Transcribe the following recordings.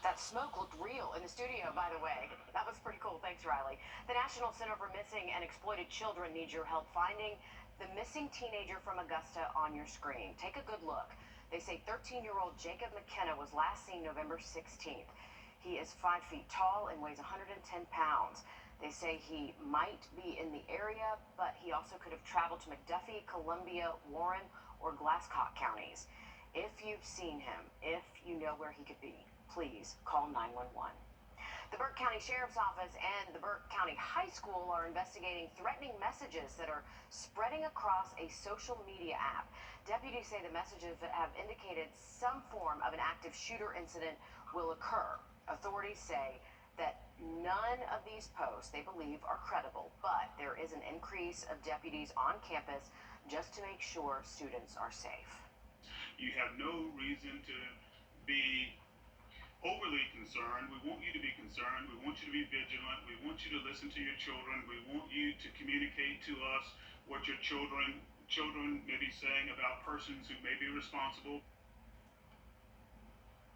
That smoke looked real in the studio, by the way. That was pretty cool. Thanks, Riley. The National Center for Missing and Exploited Children needs your help finding the missing teenager from Augusta on your screen. Take a good look. They say 13-year-old Jacob McKenna was last seen November 16th. He is 5 feet tall and weighs 110 pounds. They say he might be in the area, but he also could have traveled to McDuffie, Columbia, Warren, or Glasscock counties. If you've seen him, if you know where he could be, please call 911. The Burke County Sheriff's Office and the Burke County High School are investigating threatening messages that are spreading across a social media app. Deputies say the messages that have indicated some form of an active shooter incident will occur. Authorities say that none of these posts, they believe, are credible, but there is an increase of deputies on campus just to make sure students are safe. You have no reason to be overly concerned. We want you to be concerned. We want you to be vigilant. We want you to listen to your children. We want you to communicate to us what your children may be saying about persons who may be responsible.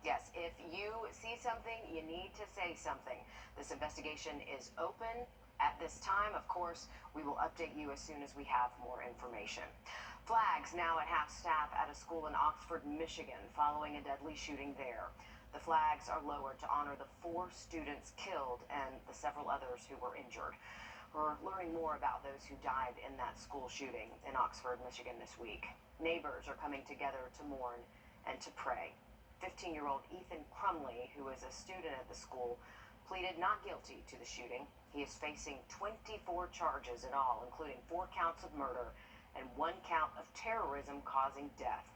Yes, if you see something, you need to say something. This investigation is open at this time. Of course, we will update you as soon as we have more information. Flags now at half staff at a school in Oxford, Michigan, following a deadly shooting there. The flags are lowered to honor the 4 students killed and the several others who were injured. We're learning more about those who died in that school shooting in Oxford, Michigan this week. Neighbors are coming together to mourn and to pray. 15-year-old Ethan Crumley, who is a student at the school, pleaded not guilty to the shooting. He is facing 24 charges in all, including 4 counts of murder and 1 count of terrorism causing death.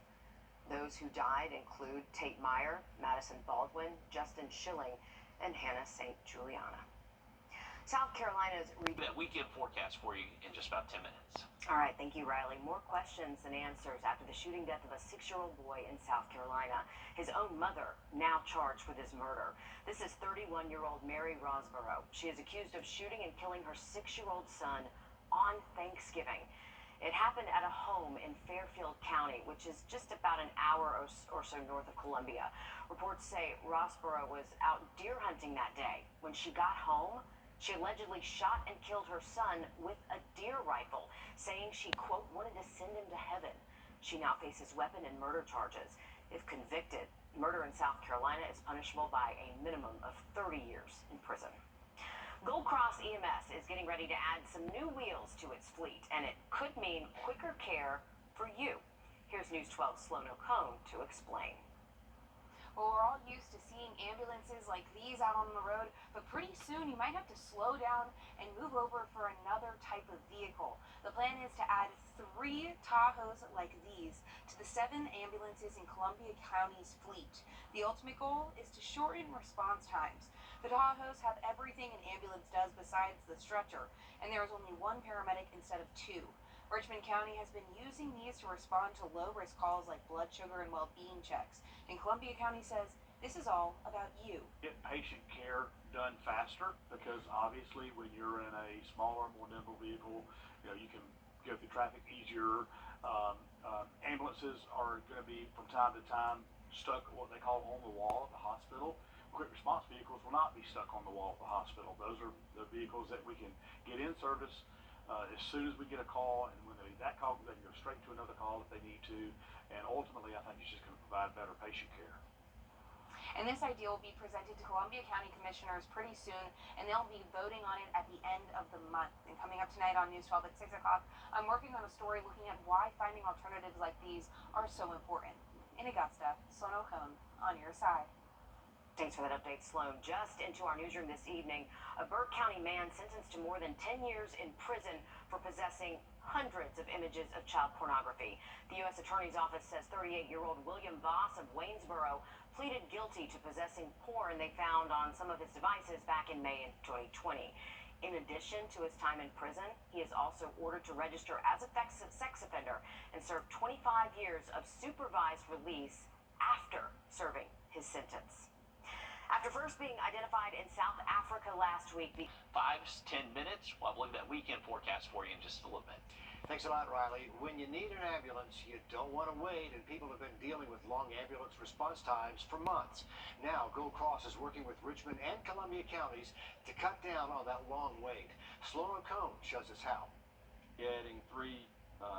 Those who died include Tate Meyer, Madison Baldwin, Justin Schilling, and Hannah St. Juliana. South Carolina's weekend forecast for you in just about 10 minutes. All right, thank you, Riley. More questions than answers after the shooting death of a 6-year-old boy in South Carolina. His own mother now charged with his murder. This is 31-year-old Mary Rosborough. She is accused of shooting and killing her 6-year-old son on Thanksgiving. It happened at a home in Fairfield County, which is just about an hour or so north of Columbia. Reports say Rosborough was out deer hunting that day. When she got home, she allegedly shot and killed her son with a deer rifle, saying she, quote, wanted to send him to heaven. She now faces weapon and murder charges. If convicted, murder in South Carolina is punishable by a minimum of 30 years in prison. Gold Cross EMS is getting ready to add some new wheels to its fleet, and it could mean quicker care for you. Here's News 12's Sloan O'Cone to explain. Well, we're all used to seeing ambulances like these out on the road, but pretty soon you might have to slow down and move over for another type of vehicle. The plan is to add 3 Tahoes like these to the 7 ambulances in Columbia County's fleet. The ultimate goal is to shorten response times. The Tahoes have everything an ambulance does besides the stretcher, and there is only 1 paramedic instead of 2. Richmond County has been using these to respond to low-risk calls like blood sugar and well-being checks. And Columbia County says this is all about you. Get patient care done faster, because obviously when you're in a smaller, more nimble vehicle, you can go through traffic easier. Ambulances are going to be from time to time stuck what they call on the wall at the hospital. Quick response vehicles will not be stuck on the wall at the hospital. Those are the vehicles that we can get in service as soon as we get a call, and when that call, they can go straight to another call if they need to, and ultimately I think it's just going to provide better patient care. And this idea will be presented to Columbia County Commissioners pretty soon, and they'll be voting on it at the end of the month. And coming up tonight on News 12 at 6 o'clock, I'm working on a story looking at why finding alternatives like these are so important. In Augusta, Sloan O'Cone on your side. Thanks for that update, Sloan. Just into our newsroom this evening, a Burke County man sentenced to more than 10 years in prison for possessing hundreds of images of child pornography. The U.S. Attorney's Office says 38-year-old William Voss of Waynesboro pleaded guilty to possessing porn they found on some of his devices back in May of 2020. In addition to his time in prison, he is also ordered to register as a sex offender and serve 25 years of supervised release after serving his sentence. After first being identified in South Africa last week, the 5 to 10 minutes. Well, I'll look at that weekend forecast for you in just a little bit. Thanks a lot, Riley. When you need an ambulance, you don't want to wait, and people have been dealing with long ambulance response times for months. Now, Gold Cross is working with Richmond and Columbia counties to cut down on that long wait. Sloan Cone shows us how. Adding 3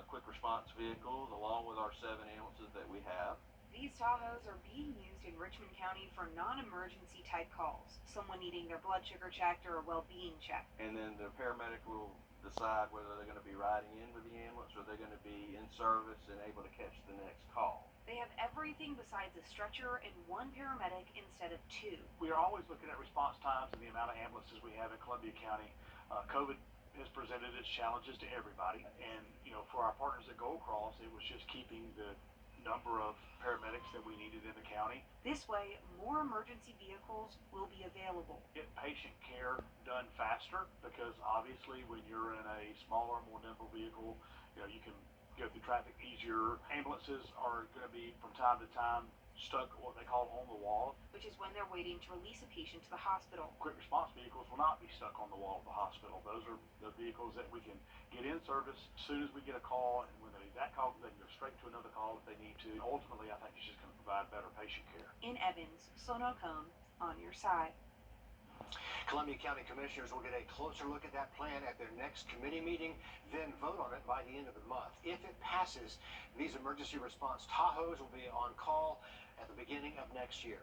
quick response vehicles along with our 7 ambulances that we have. These Tahoes are being used in Richmond County for non-emergency type calls, someone needing their blood sugar checked or a well-being check. And then the paramedic will decide whether they're going to be riding in with the ambulance or they're going to be in service and able to catch the next call. They have everything besides a stretcher and 1 paramedic instead of 2. We are always looking at response times and the amount of ambulances we have in Columbia County. COVID has presented its challenges to everybody, and for our partners at Gold Cross, it was just keeping the number of paramedics that we needed in the county. This way, more emergency vehicles will be available. Get patient care done faster, because obviously when you're in a smaller, more nimble vehicle, you can go through traffic easier. Ambulances are going to be from time to time stuck what they call on the wall, Which is when they're waiting to release a patient to the hospital. quick response vehicles will not be stuck on the wall of the hospital. Those are the vehicles that we can get in service as soon as we get a call, and when that call, they can go straight to another call if they need to. Ultimately, I think it's just going to provide better patient care. In Evans, Sonocone, on your side. Columbia County Commissioners will get a closer look at that plan at their next committee meeting, then vote on it by the end of the month. If it passes, these emergency response Tahoes will be on call at the beginning of next year.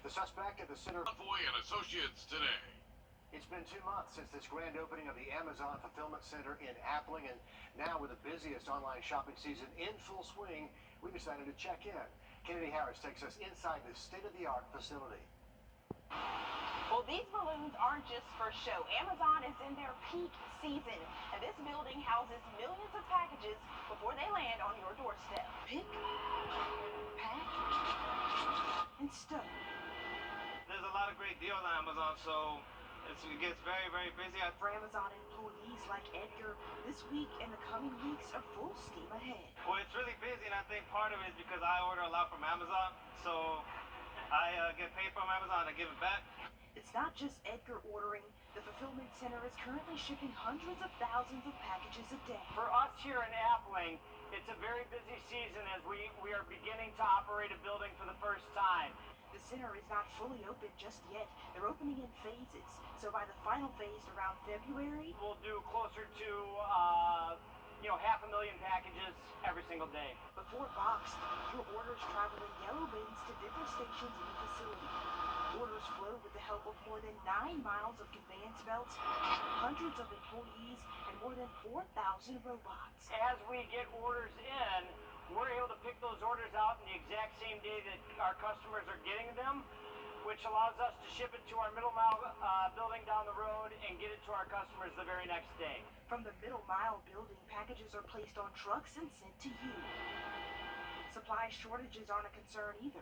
The suspect at the center... Convoy and Associates today. It's been 2 months since this grand opening of the Amazon Fulfillment Center in Appling, and now with the busiest online shopping season in full swing, we decided to check in. Kennedy Harris takes us inside this state-of-the-art facility. Well, these balloons aren't just for show. Amazon is in their peak season, and this building houses millions of packages before they land on your doorstep. Pick, pack, and stuff. There's a lot of great deals on Amazon, so it gets very, very busy. For Amazon employees like Edgar, this week and the coming weeks are full steam ahead. Well, it's really busy, and I think part of it is because I order a lot from Amazon, so I get paid from Amazon and give it back. It's not just Edgar ordering. The fulfillment center is currently shipping hundreds of thousands of packages a day. For us here in Appling, it's a very busy season as we are beginning to operate a building for the first time. The center is not fully open just yet. They're opening in phases. So by the final phase around February, We'll do closer to 500,000 packages every single day. before boxed, your orders travel in yellow bins to different stations in the facility. Orders flow with the help of more than 9 miles of conveyance belts, hundreds of employees, and more than 4,000 robots. As we get orders in, we're able to pick those orders out in the exact same day that our customers are getting them, which allows us to ship it to our middle mile building down the road and get it to our customers the very next day. From the middle mile building, packages are placed on trucks and sent to you. Supply shortages aren't a concern either.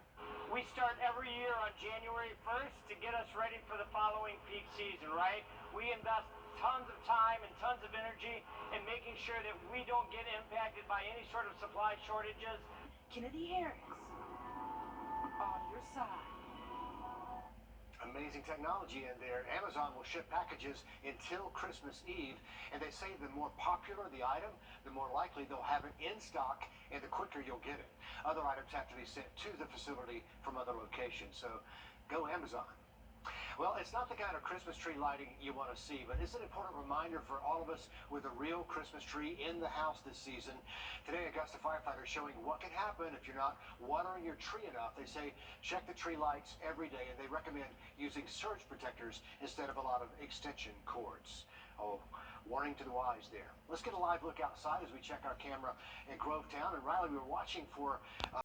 We start every year on January 1st to get us ready for the following peak season, right? We invest tons of time and tons of energy in making sure that we don't get impacted by any sort of supply shortages. Kennedy Harris, on your side. Amazing technology in there. Amazon will ship packages until Christmas Eve, and they say the more popular the item, the more likely they'll have it in stock, and the quicker you'll get it. Other items have to be sent to the facility from other locations, so go Amazon. Well, it's not the kind of Christmas tree lighting you want to see, but it's an important reminder for all of us with a real Christmas tree in the house this season. Today, Augusta firefighters showing what can happen if you're not watering your tree enough. They say check the tree lights every day, and they recommend using surge protectors instead of a lot of extension cords. Oh, warning to the wise there. Let's get a live look outside as we check our camera in Grovetown. And Riley, we were watching for